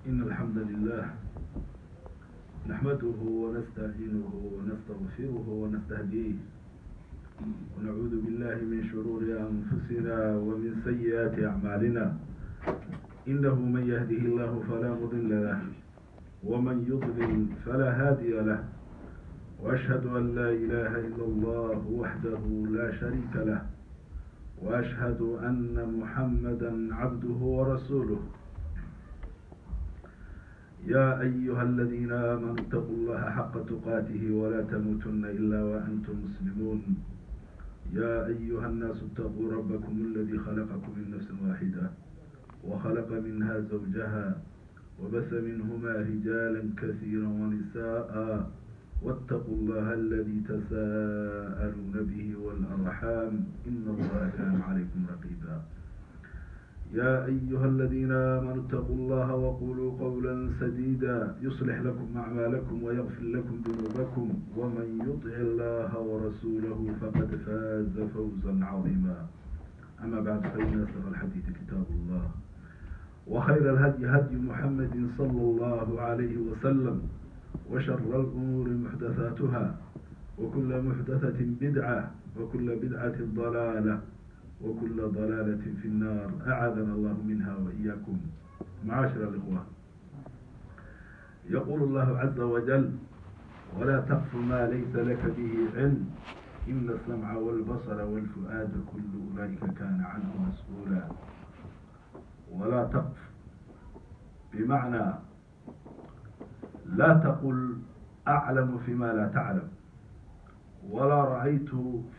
إن الحمد لله نحمده ونستعينه ونستغفره ونستهديه ونعوذ بالله من شرور أنفسنا ومن سيئات أعمالنا إنه من يهده الله فلا مضل له ومن يضلل فلا هادي له وأشهد أن لا إله إلا الله وحده لا شريك له وأشهد أن محمدا عبده ورسوله يا أيها الذين آمنوا اتقوا الله حق تقاته ولا تموتن إلا وأنتم مسلمون يا أيها الناس اتقوا ربكم الذي خلقكم من نفس واحدة وخلق منها زوجها وبث منهما رجالا كثيرا ونساء واتقوا الله الذي تساءلون به والأرحام إن الله كان عليكم رقيبا يا أيها الذين آمنوا اتقوا الله وقولوا قولا سديدا يصلح لكم أعمالكم ويغفر لكم ذنوبكم ومن يطع الله ورسوله فقد فاز فوزا عظيما أما بعد فإن أصدق الحديث كتاب الله وخير الهدي هدي محمد صلى الله عليه وسلم وشر الأمور محدثاتها وكل محدثة بدعة وكل بدعة ضلالة وكل ضلالة في النار أعاذنا الله منها وإياكم. معاشر الإخوة، يقول الله عز وجل: ولا تقف ما ليس لك به علم إن السمع والبصر والفؤاد كل أولئك كان عنه مسؤولا. ولا تقف بمعنى لا تقل أعلم فيما لا تعلم، ولا رأيت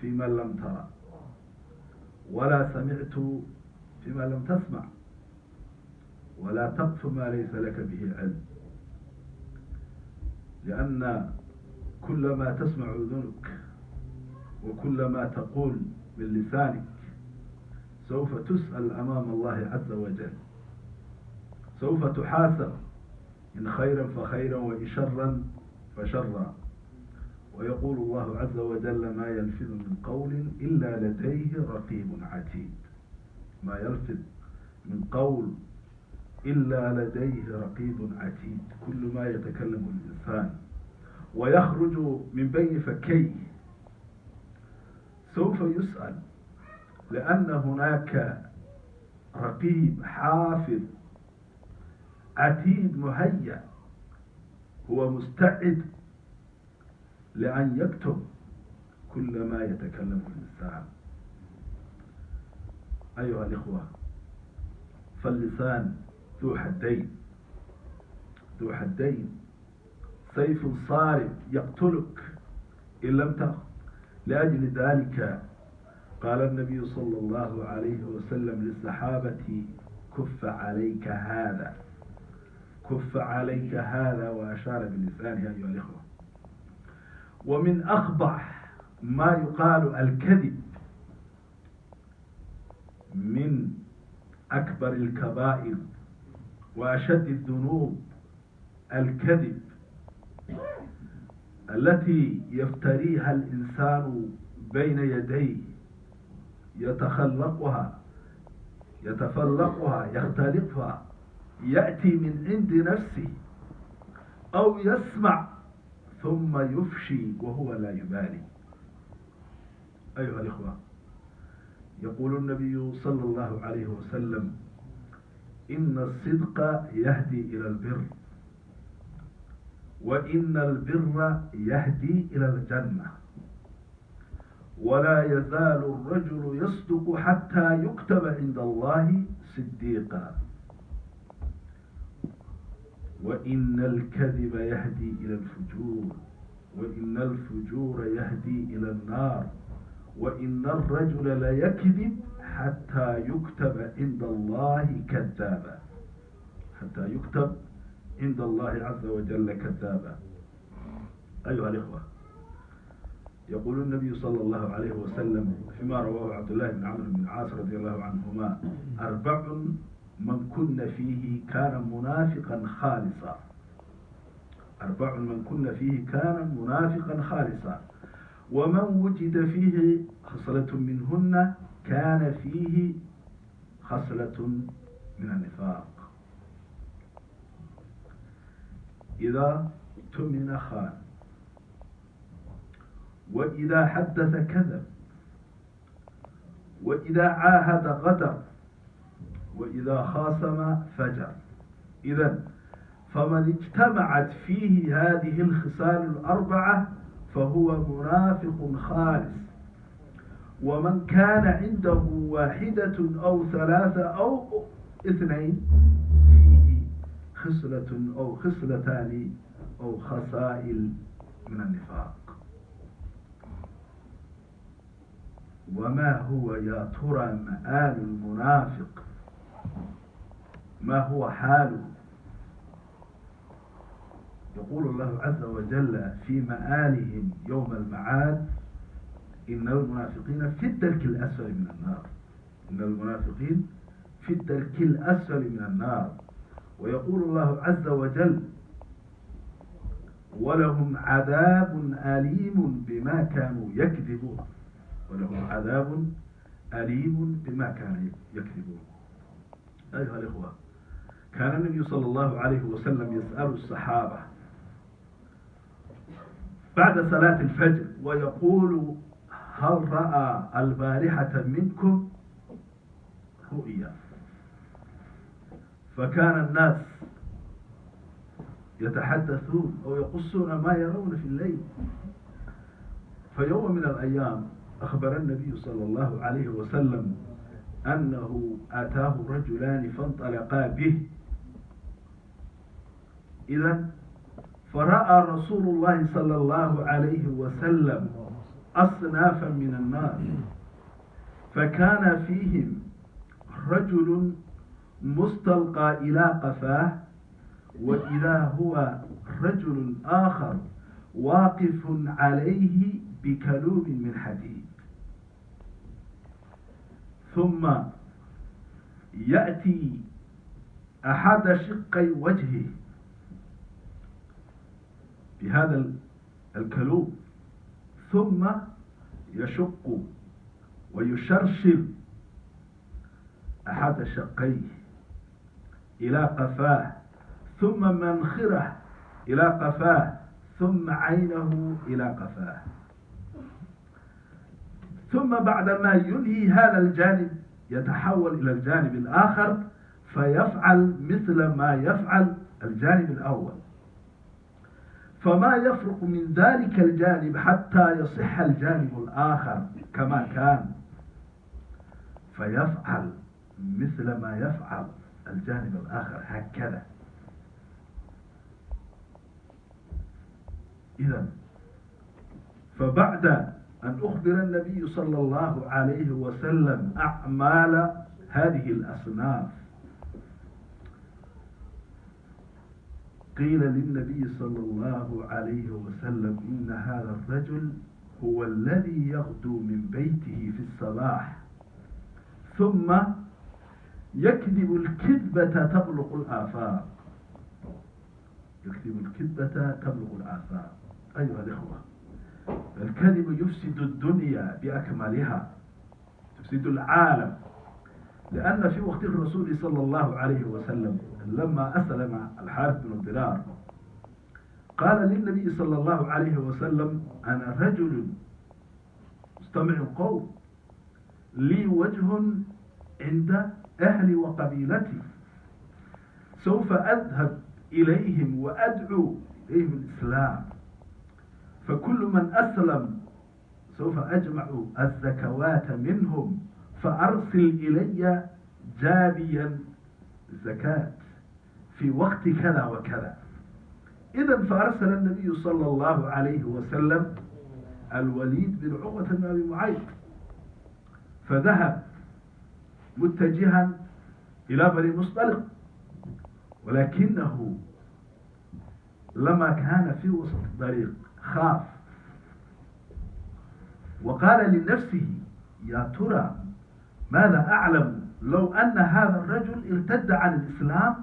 فيما لم ترى، ولا سمعت فيما لم تسمع. ولا تقف ما ليس لك به علم، لأن كل ما تسمع أذنك وكل ما تقول من لسانك سوف تسأل أمام الله عز وجل، سوف تحاسب إن خيرا فخيرا وإن شرا فشرا. ويقول الله عز وجل: ما يلفظ من قول إلا لديه رقيب عتيد. ما يلفظ من قول إلا لديه رقيب عتيد. كل ما يتكلم الإنسان ويخرج من بين فكيه سوف يسأل، لأن هناك رقيب حافظ عتيد مهيأ، هو مستعد لأن يكتب كل ما يتكلم الإنسان. أيها الإخوة، فاللسان ذو حدين، ذو حدين، سيف صارم يقتلك إن لم تأخذ. لأجل ذلك قال النبي صلى الله عليه وسلم للصحابة: كف عليك هذا، كف عليك هذا، وأشار بلسانه. أيها الإخوة، ومن أقبح ما يقال الكذب، من أكبر الكبائر وأشد الذنوب الكذب التي يفتريها الإنسان بين يديه، يتخلقها، يتفلقها، يختلقها، يأتي من عند نفسه أو يسمع ثم يفشي وهو لا يبالي. أيها الإخوة، يقول النبي صلى الله عليه وسلم: إن الصدق يهدي إلى البر، وإن البر يهدي إلى الجنة، ولا يزال الرجل يصدق حتى يكتب عند الله صديقا، وإن الكذب يهدي إلى الفجور، وإن الفجور يهدي إلى النار، وإن الرجل ليكذب حتى يكتب عند الله كذابا، حتى يكتب عند الله عز وجل كذابا. أيها الإخوة، يقول النبي صلى الله عليه وسلم فيما رواه عبد الله بن عمرو بن العاص رضي الله عنهما: 4 من كن فيه كان منافقا خالصا. 4 من كن فيه كان منافقا خالصا، ومن وجد فيه خصلة منهن كان فيه خصلة من النفاق. إذا اؤتمن خان، وإذا حدث كذب، وإذا عاهد غدر، وإذا خاصم فجر. إذن فمن اجتمعت فيه هذه الخصال الأربعة فهو منافق خالص. ومن كان عنده واحدة أو ثلاثة أو اثنين فيه خصلة أو خصلتان أو خصائل من النفاق. وما هو يا ترى مآل المنافق؟ ما هو حاله؟ يقول الله عز وجل في مآلهم يوم المعاد: إن المنافقين في الدرك الأسفل من النار. إن المنافقين في الدرك الأسفل من النار. ويقول الله عز وجل: ولهم عذاب أليم بما كانوا يكذبون. ولهم عذاب أليم بما كانوا يكذبون. أيها الإخوة، كان النبي صلى الله عليه وسلم يسأل الصحابة بعد صلاة الفجر ويقول: هل رأى البارحة منكم رؤيا؟ فكان الناس يتحدثون أو يقصون ما يرون في الليل. فيوم من الأيام أخبر النبي صلى الله عليه وسلم أنه أتاه رجلان فانطلقا به. إذن فرأى رسول الله صلى الله عليه وسلم أصنافا من الناس، فكان فيهم رجل مستلقى إلى قفاه، وإذا هو رجل آخر واقف عليه بكلوب من حديد. ثم يأتي أحد شقي وجهه بهذا الكلوب، ثم يشق ويشرشر أحد شقيه إلى قفاه، ثم منخره إلى قفاه، ثم عينه إلى قفاه. ثم بعدما ينهي هذا الجانب يتحول إلى الجانب الآخر فيفعل مثل ما يفعل الجانب الأول، فما يفرق من ذلك الجانب حتى يصح الجانب الآخر كما كان، فيفعل مثل ما يفعل الجانب الآخر هكذا. إذن فبعد أن أخبر النبي صلى الله عليه وسلم أعمال هذه الأصناف، قيل للنبي صلى الله عليه وسلم: إن هذا الرجل هو الذي يغدو من بيته في الصباح ثم يكذب الكذبة تبلغ الآفاق. يكذب الكذبة تبلغ الآفاق. أيها الإخوة، الكذب يفسد الدنيا بأكملها، يفسد العالم. لأن في وقت الرسول صلى الله عليه وسلم لما أسلم الحارث بن الضرار قال للنبي صلى الله عليه وسلم: أنا رجل مستمع القوم، لي وجه عند أهلي وقبيلتي، سوف أذهب إليهم وأدعو إليهم الإسلام، فكل من أسلم سوف أجمع الزكوات منهم فأرسل إلي جابيا الزكاة في وقت كذا وكذا. إذن فأرسل النبي صلى الله عليه وسلم الوليد بن عقبة بن أبي معيط، فذهب متجها إلى بني المصطلق، ولكنه لما كان في وسط الطريق خاف وقال لنفسه: يا ترى ماذا أعلم لو أن هذا الرجل ارتد عن الإسلام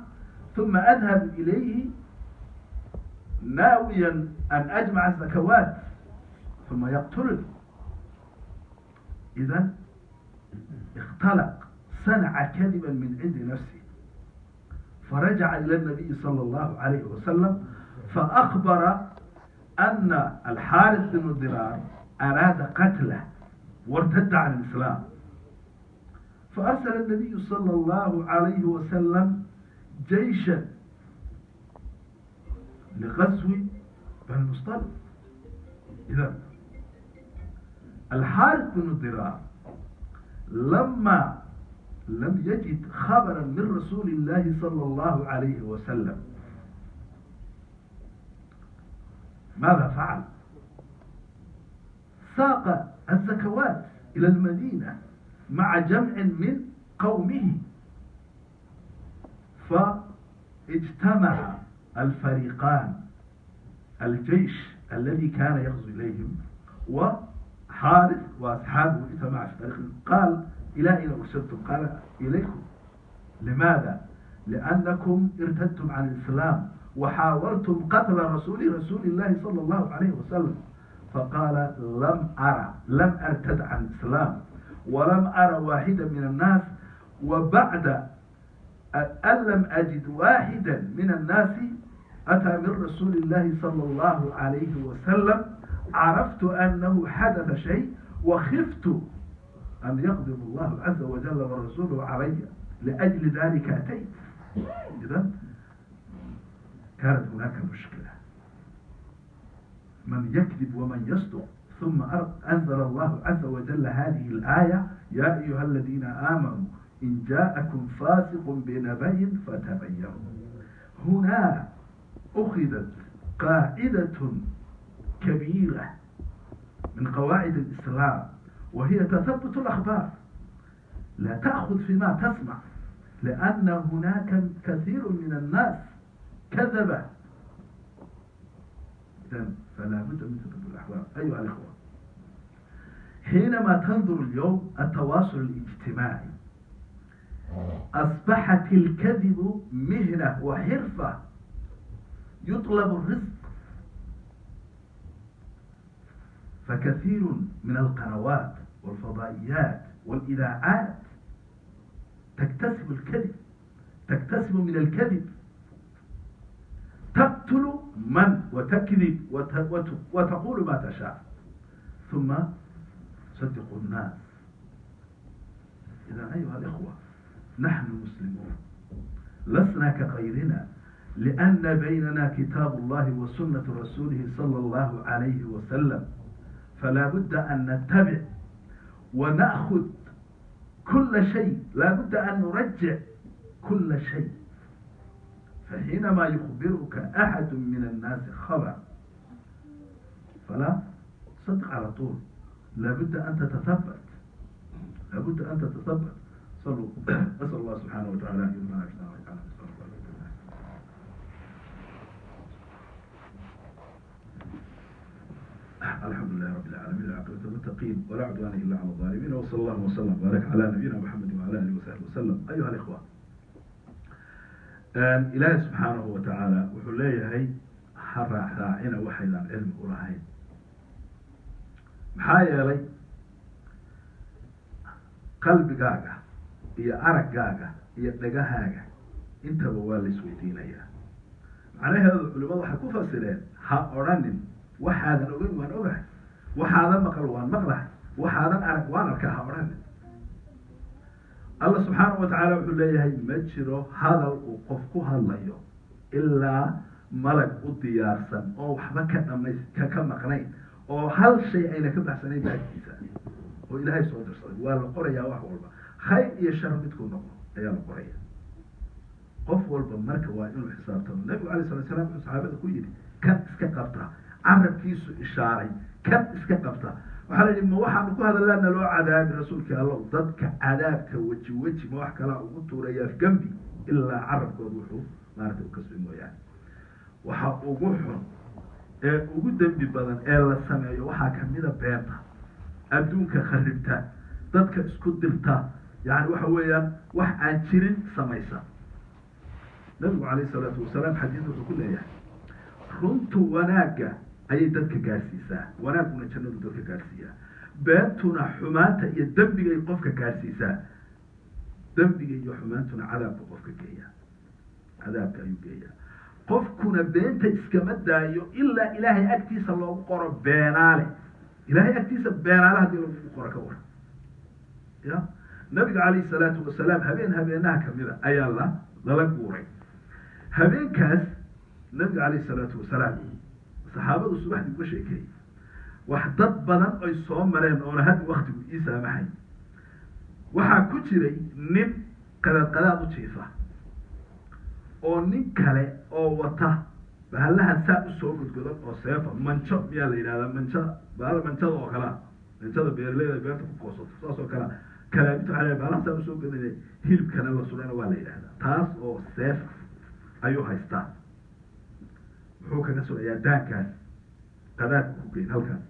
ثم أذهب إليه ناويا أن أجمع الزكوات ثم يقتله. إذن اختلق، صنع كذبا من عند نفسه، فرجع إلى النبي صلى الله عليه وسلم فأخبر أن الحارث بن الضرار أراد قتله وارتد عن الإسلام، فأرسل النبي صلى الله عليه وسلم جيشا لغزو بني المصطلق. إذا الحارث بن الضرار لما لم يجد خبرا من رسول الله صلى الله عليه وسلم ماذا فعل؟ ساق الزكوات إلى المدينة مع جمع من قومه، فاجتمع الفريقان، الجيش الذي كان يغزو إليهم وحارث وأصحابه اجتمع في طريق، قال إلى أين أرسلتم؟ قال إليكم. لماذا؟ لأنكم ارتدتم عن الإسلام وحاولتم قتل رسول الله صلى الله عليه وسلم. فقال لم أرتد عن الإسلام ولم أرى واحدا من الناس، وبعد أن لم أجد واحدا من الناس أتى من رسول الله صلى الله عليه وسلم عرفت أنه حدث شيء وخفت أن يغضب الله عز وجل ورسوله علي، لأجل ذلك أتيت. إذن كانت هناك مشكلة، من يكذب ومن يصدق. ثم أنزل الله عز وجل هذه الآية: يا أيها الذين آمنوا إن جاءكم فاسق بنبأ فتبينوا. هنا أخذت قاعدة كبيرة من قواعد الإسلام، وهي تثبت الأخبار. لا تأخذ فيما تسمع، لأن هناك كثير من الناس كذب، فلا بد من تثبت الأخبار. أيها الأخوة، حينما تنظر اليوم التواصل الاجتماعي، أصبحت الكذب مهنة وحرفة يطلب الرزق، فكثير من القنوات والفضائيات والإذاعات تكتسب الكذب، تكتسب من الكذب، تقتل من وتكذب وتقول ما تشاء، ثم صدقوا الناس. إذا أيها الإخوة، نحن مسلمون لسنا كغيرنا، لأن بيننا كتاب الله وسنة رسوله صلى الله عليه وسلم، فلا بد أن نتبع ونأخذ كل شيء، لا بد أن نرجع كل شيء. فحينما يخبرك أحد من الناس خبر فلا صدق على طول، لا بد أن تتثبت، لا بد أن تتثبت. صلوا. أسأل الله سبحانه وتعالى أن يمنع أجسنا ويجعلنا من الحمد لله رب العالمين، العاقبة للمتقين ولا عدوان إلا على الظالمين، وصلى الله وسلم وبارك على نبينا محمد وعلى آله وصحبه وسلم. أيها الإخوة، إلهي سبحانه وتعالى wuxuu leeyahay ha raacina waxaydan cilmi u lahayn. maxaa yeelay qalbigaaga iyo araggaaga iyo dhagahaaga intaba waa la isweydiinayaa. macnaheedu culimadu waxay ku fasireen ha odhanin waxaadan ogeyn waan ogahay, waxaadan maqal waan maqlahay, waxaadan arag waan arkaa, ha odhanin. Allah subxaanahu wa tacaala wuxuu leeyahay ma jiro hadal uu qof ku hadlayo ilaa malag u diyaarsan oo waxba ka maqnayn, oo hal shay ayna ka baxsanayn baagtiisa, oo ilaahay soo dirsaday. waa la qorayaa wax walba, khayr iyo shar midkuu noqdo ayaa la qoraya. qof walba marka waa inuu xisaabtamo. nabigu alayh salatu salaam wuxuu saxaabada ku yidhi kan iska qabta, carabkiisu ishaaray, kan iska qabta. waxaa la yidhi ma waxaanu ku hadalaana loo cadaabi rasuulkii allow, dadka cadaabka weji ma wax kalaa ugu tuurayaa gambi ilaa carabkooda wuxuu maaragtay u kasbi mooyaane. waxa ugu xun ee ugu dembi badan ee la sameeyo waxaa kamida beenta, adduunka kharibta, dadka isku dirta, yani waxa weeyaan wax aan jirin samaysa. nabigu calayhi salaatu wasalaam xadiis wuxuu ku leeyahay runtu wanaagga ayay dadka gaarsiisaa, wanaaguna jannadu dadka gaarsiiyaa, beentuna xumaanta iyo dembigay qofka gaarsiisaa, dembiga iyo xumaantuna cadaabka qofka geeya. cadaabka ayuu geeyaa qofkuna beenta iskama daayo ilaa ilaahay agtiisa loogu qoro beenaale ilaahay agtiisa beenaale haddii lagu qoro ka waran ya nabiga calayhi salaatu wasalaam habeenaha kamida ayaa lala guuray habeenkaas nabiga calayhi salaatu wasalaam saxaabadu subaxdii uga sheekeeyey wax dad badan oy soo mareen oona hadda waktigu ii saamaxay waxaa ku jiray nin qadaad u jiifa oo nin kale oo wata bahallaha saa usoo godgodan oo seefa manjo miyaa la yidhahdaa manjada oo kalea manjada beeraleyda beerta ku goosato saas oo kalea kalaabito waxaa bahallaha saa usoo godana hilibkana la sudhana waa la yidhahdaa taas oo seef ayuu haystaa wuxuu kaga surayaa daankaas qadaadku ku geyn halkaas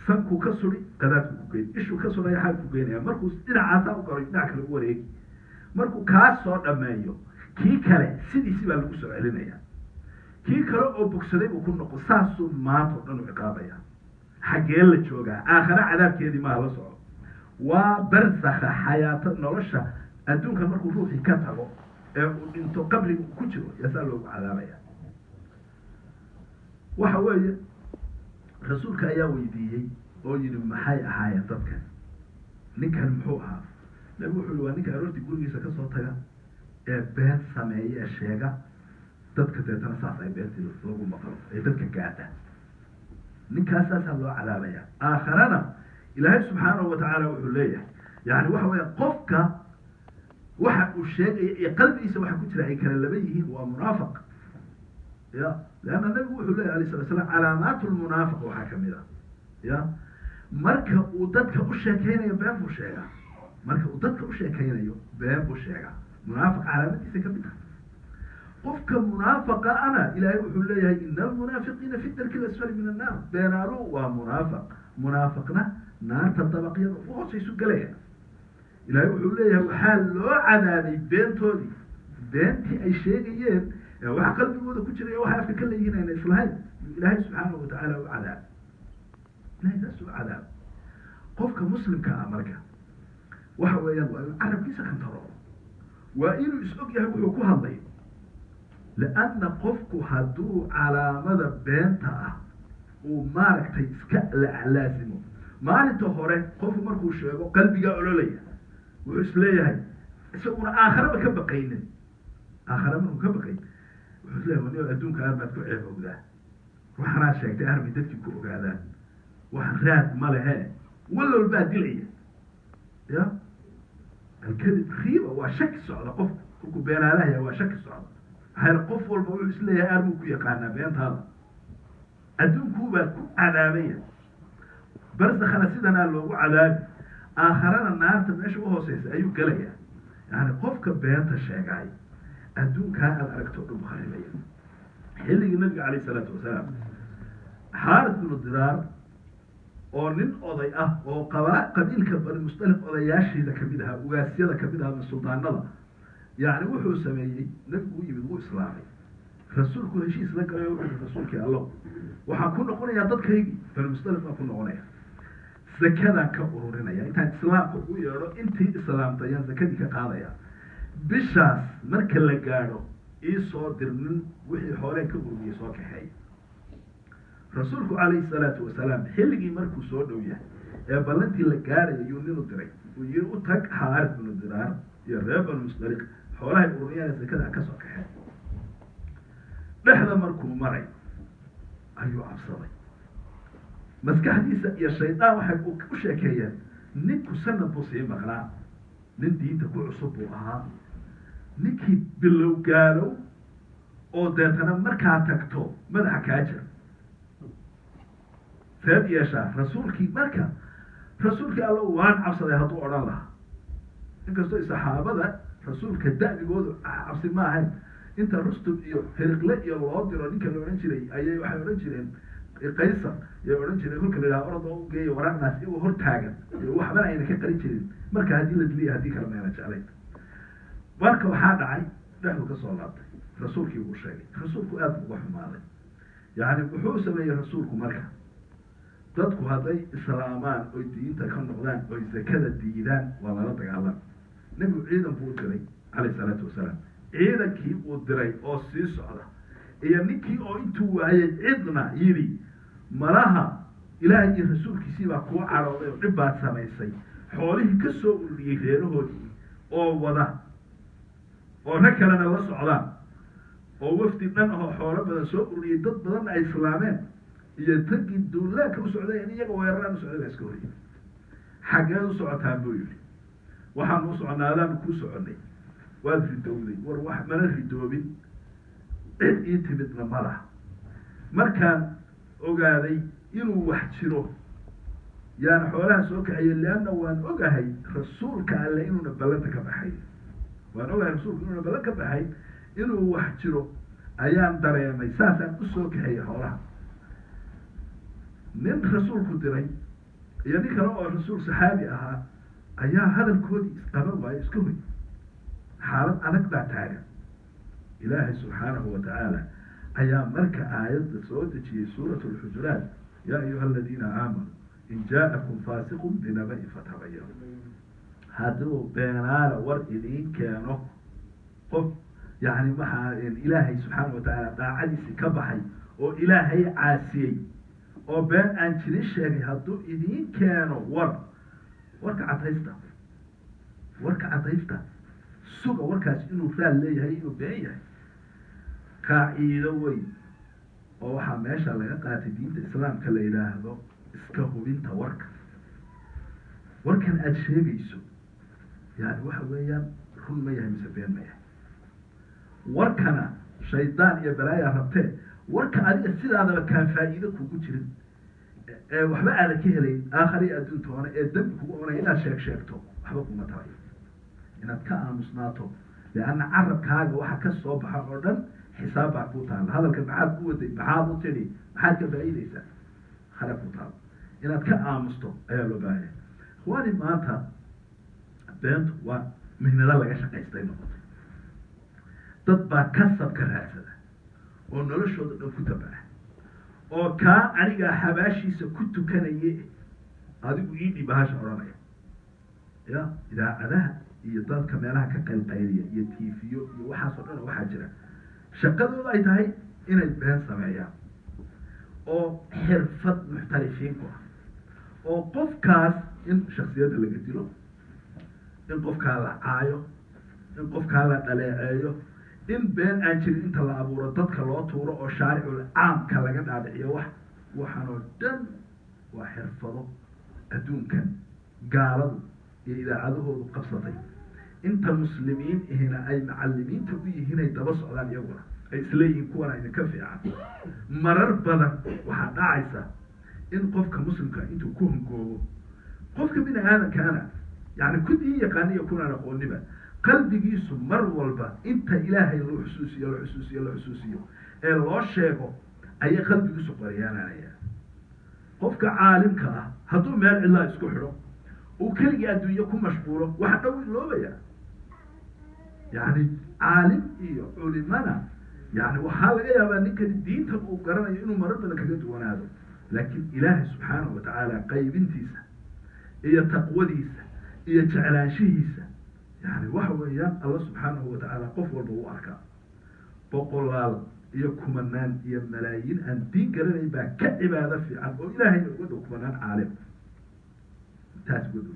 sankuu ka suri qadaadku ku geyn ishuu ka suraya xaal ku geynaya markuu dhinacaasaa u garo dhinac kale u wareegi markuu kaas soo dhameeyo kii kale sidiisi baa lagu soo celinaya kii kale oo bogsaday buu ku noqo saasuu maanta o dhan u ciqaabaya xaggee la joogaa aakhare cadaabkeedii maha la soco waa barsakha xayaato nolosha adduunka markuu ruuxii ka tago ee uu dhinto qabriga uu ku jiro yaasaa loogu cadaabaya waxa weeye rasuulka ayaa weydiiyey oo yidhi maxay ahaayeen dadkan ninkan muxuu ahaa nabigu wuxuu yihi waa ninka aroortii gurigiisa kasoo taga ee been sameeye sheega dadka deetana saas ay beentii lagu maqlo ee dadka gaadha ninkaas saasaa loo cadaabaya aakharana ilaahay subxaanahu watacaala wuxuu leeyahay yani waxa weya qofka waxa uu sheegaya iyo qalbigiisa waxa ku jira ay kala laba yihiin waa munaafiq ya leanna nabigu wuxuu leeyahy alayh sala slam calaamaat lmunaafiq waxaa kamid a ya marka uu dadka u sheekeynayo been buu sheegaa marka uu dadka u sheekeynayo been buu sheegaa munaafiq calaamadiisa kamid ah qofka munaafiqa ana ilaahay wuxuu leeyahay ina almunaafiqiina fi darki lasfali min annaar beenaalu waa munaafiqna naarta dabaqyada u hoosaysu gelaya ilaahay wuxuu leeyahay waxaa loo cadaabay beentoodii beentii ay sheegayeen waxa qalbigooda ku jira waxay afka ka leeyihiin ayna islahayn ilaahay subxaanahu watacaala u cadaab ilahay saas u cadaab qofka muslimka ah marka waxa weeyaan waa inuu carabkiisa kantaro waa inuu is-og yahay wuxuu ku hadlayo lianna qofku hadduu calaamada beenta ah uu maaragtay iska laasimo maalinta hore qofku markuu sheego qalbigaa ololaya wuxuu isleeyahay isaguna aakharaba ka baqaynin aakhare markuu ka baqay wuxuu isleeyahay wani adduunka armaad ku ceebowdaa waxanaad sheegtay armay dadkii ku ogaadaan wax raad ma lehe wallowl baa dilaya ya alkadib riiba waa shaki socda qof ku beenaalahaya waa shaki socda maxaa qof walba wuxuu isleeyahay armuu ku yaqaanaa beentaada adduunkuubaa ku cadaabaya barsakhana sidanaa loogu cadaabi aakharana naarta meesha uhooseysa ayuu gelaya yani qofka beenta sheegay adduunkaa aad aragto dhan kharibaya xilligii nabiga calayh isalaatu wasalaam xaaris binu diraar oo nin oday ah oo qabiilka bani mustalif odayaashiida kamid ahaa ugaasyada kamid ahaa suldaanada yani wuxuu sameeyey nabigu u yimid wuu islaamay rasuulku heshiis la galay wuxuu rasuulkii allo waxaan ku noqonayaa dadkaygii bani mustalif baan ku noqonaya zakadaan ka ururinaya intaan islaamka u yeedho intii islaamtayaan zakadii ka qaadaya bishaas marka la gaadho iisoo dirnin wixii xooleen ka ururiyay soo kaxeey rasuulku calayhi salaatu wasalaam xilligii markuu soo dhow yahay ee ballantii la gaadhayo yuu nin u diray uu yiri u tag xaaris binu diraar iyo reer banu musdaliq xoolahay ururiyaan zakada ka soo kaxeen dhexda markuu maray ayuu cabsaday maskaxdiisa iyo shaydaan waxay u sheekeeyeen ninku sanad buu sii maqnaa nin diinta ku cusub buu ahaa ninkii bilow gaalow oo deetana markaa tagto madaxa kaa jira seed yeeshaa rasuulkii allo waan cabsaday hadduu odhan lahaa inkastoo saxaabada rasuulka da'digoodu cabsi ma ahayn inta rustum iyo hiriqle iyo loo diro ninka la odhan jiray waxay odhan jireen qaysar yay odhan jireen kolka la yidhaha orodoo u geeya waraaqdaas iyagoo hor taagan waxbana ayna ka qarin jirin marka haddii la diliya haddii kale mayna jeclayn marka waxaa dhacay dhexdu ka soo laabtay rasuulkii uu sheegay rasuulku aad bu uga xumaaday yani wuxuu sameeyey rasuulku marka dadku hadday islaamaan oy diinta ka noqdaan oy zakada diidaan waa lala dagaalan nebigu ciidan buu u diray calayh salaatu wasalaam ciidankii uu diray oo sii socda iyo ninkii oo intuu waayay cidna yidhi malaha ilaahay iyo rasuulkiisii baa kuu cadhooday oo dhib baad samaysay xoolihii ka soo ururiyey reerahoodii oo wada oo rag kalena la socdaan oo wafdi dhan ahoo xoolo badan soo ururiyey dad badanna ay islaameen iyo raggii duulaanka u socday in iyaga weeraraan u socday baa iska horiyey xaggeed u socotaan buu yidhi waxaanu u soconnaa adaanu kuu soconnay waad ridowday war wax mana ridoobin cid ii timidna ma laha markaan ogaaday inuu wax jiro yaana xoolaha soo kaxeeyey leanna waan ogahay rasuulka alle inuuna ballanta ka baxay waan ogahay rasuulka inuuna ballan ka baxay inuu wax jiro ayaan dareemay saasaan usoo kaxeeyey xoolaha nin rasuulku diray iyo nin kale oo rasuul saxaabi ahaa ayaa hadalkoodii isqaban waayo iska hoy xaalad adag baa taagan ilaahay subxaanahu watacaala ayaa marka aayadda soo dejiyey suurat alxujuraat yaa ayuha aladiina aamanuu in jaa-akum faasiqun binaba-in fatabayanu hadduu beenaala war idiin keeno qof yani waxaa ilaahay subxaana watacaala daacadiisi ka baxay oo ilaahay caasiyey oo been aan jirin sheegay hadduu idiin keeno warka cadaysta suga warkaas inuu raal leeyahay inuu been yahay qaaciido weyn oo waxaa meesha laga qaatay diinta islaamka la yidhaahdo iska hubinta warkan aada sheegayso yani waxa weeyaan run ma yahay mise been ma yahay warkana shaydaan iyo balaayaa rabtee warka adiga sidaadaba kaan faa'iido kugu jirin ee waxba aadan ka helayn aakhari adduunta hore ee dambi kugu onay inaad sheegto waxba kuma tabayo inaad ka aamusnaato leanna carabkaaga waxa ka soo baxa oo dhan xisaab baa ku taalla hadalka maxaad ku waday maxaad u tidhi maxaad ka faa'iidaysaa khala ku taalo inaad ka aamusto ayaa loo baahaya ikhwaani maanta beentu waa mihnado laga shaqaystay noqotay dad baa kasab ka raadsada oo noloshooda dhan ku tabaca oo kaa anigaa xabaashiisa ku tukanaye adigu ii dhibahasha odhanaya ya idaacadaha iyo dadka meelaha ka qaylqayliya iyo tiifiyo iyo waxaasoo dhan waxaa jira shaqadooda ay tahay inay been sameeyaan oo xirfad muxtarifiin ku ah oo qofkaas in shaksiyadda laga dilo in qofkaa la caayo in qofkaa la dhaleeceeyo in been aan jirin inta la abuuro dadka loo tuuro oo shaaricul caamka laga dhaadhiciyo waxaan oo dhan waa xirfado adduunkan gaaladu iyo idaacadahoodu qabsatay inta muslimiin ihina ay macalimiinta u yihiin ay daba socdaan iyaguna ay isleeyihiin kuwana idinka fiican marar badan waxaa dhacaysa in qofka muslimka intuu ku hungoobo qofka bini aadamkaana yani ku diin yaqaana iyo kunaan aqooniba qalbigiisu mar walba inta ilaahay loo xusuusiyo ee loo sheego ayay qalbigiisu qoryaananaya qofka caalimka ah hadduu meel cidlaa isku xidho uu keligii adduunye ku mashquulo waxa dhow iloobaya yani caalim iyo culimana yani waxaa laga yaabaa ninkani diintan uu garanayo inuu marar badan kaga duwanaado laakiin ilaahay subxaanahu watacaala qaybintiisa iyo taqwadiisa iyo jeclaanshihiisa yani waxa weeyaan alla subxaanahu watacaala qof walba u arkaa boqolaal iyo kumanaan iyo malaayiin aan diin garanayn baa ka cibaado fiican oo ilaahayna uga dhow kumanaan caalim taas uga dhow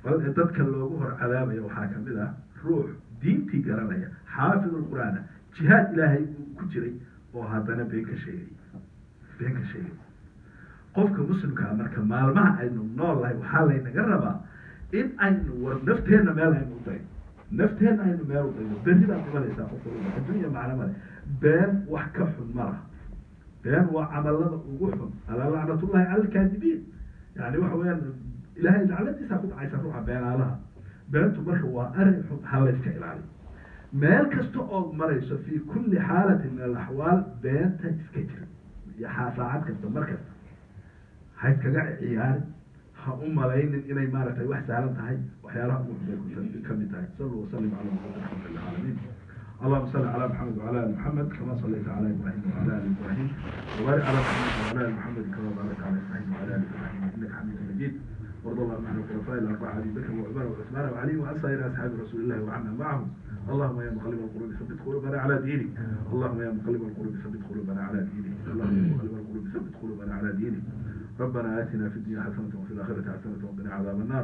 bal dadka loogu hor cadaabaya waxaa kamid ah ruux diintii garanaya xaafid lqur'aana jihaad ilaahay ku jiray oo haddana been ka sheegay qofka muslimkaa marka maalmaha aynu nool lahay waxaa laynaga rabaa in aynu war nafteenna meel aynu u dayno nafteenna aynu meel u dayno berri baad dhimanaysaa qof walba adduunya macno male been wax ka xun ma laha been waa camalada ugu xun alaa lacnatullahi cala alkaadibiin yani waxa weeyaan ilaahay lacnadiisaa ku dhacaysa ruuxa beenaalaha beentu marka waa arrin xun ha layska ilaaliyo meel kasta ood marayso fi kulli xaalatin min alaxwaal beenta iska jira iyo saacad kasta mar kasta ha iskaga ciyaarin ha u malaynin inay maaragtay wax saaran tahay waxyaalaha ugu xubay kamid tahay sallu wasallim cala muxamed rabbil caalamiin اللهم صل على محمد وعلى ال محمد كما صليت على ابراهيم وعلى ال ابراهيم وبارك على محمد وعلى ال محمد كما باركت على ابراهيم وعلى ال ابراهيم انك حميد مجيد وارض اللهم عن الخلفاء الأربعة أبي بكر وعمر وعثمان وعلي وعن سائر أصحاب رسول الله وعنا معهم. اللهم يا مقلب القلوب ثبت قلوبنا على دينك. اللهم يا مقلب القلوب ثبت قلوبنا على دينك. اللهم يا مقلب القلوب ثبت قلوبنا على دينك. ربنا آتنا في الدنيا حسنة وفي الآخرة حسنة وقنا عذاب النار.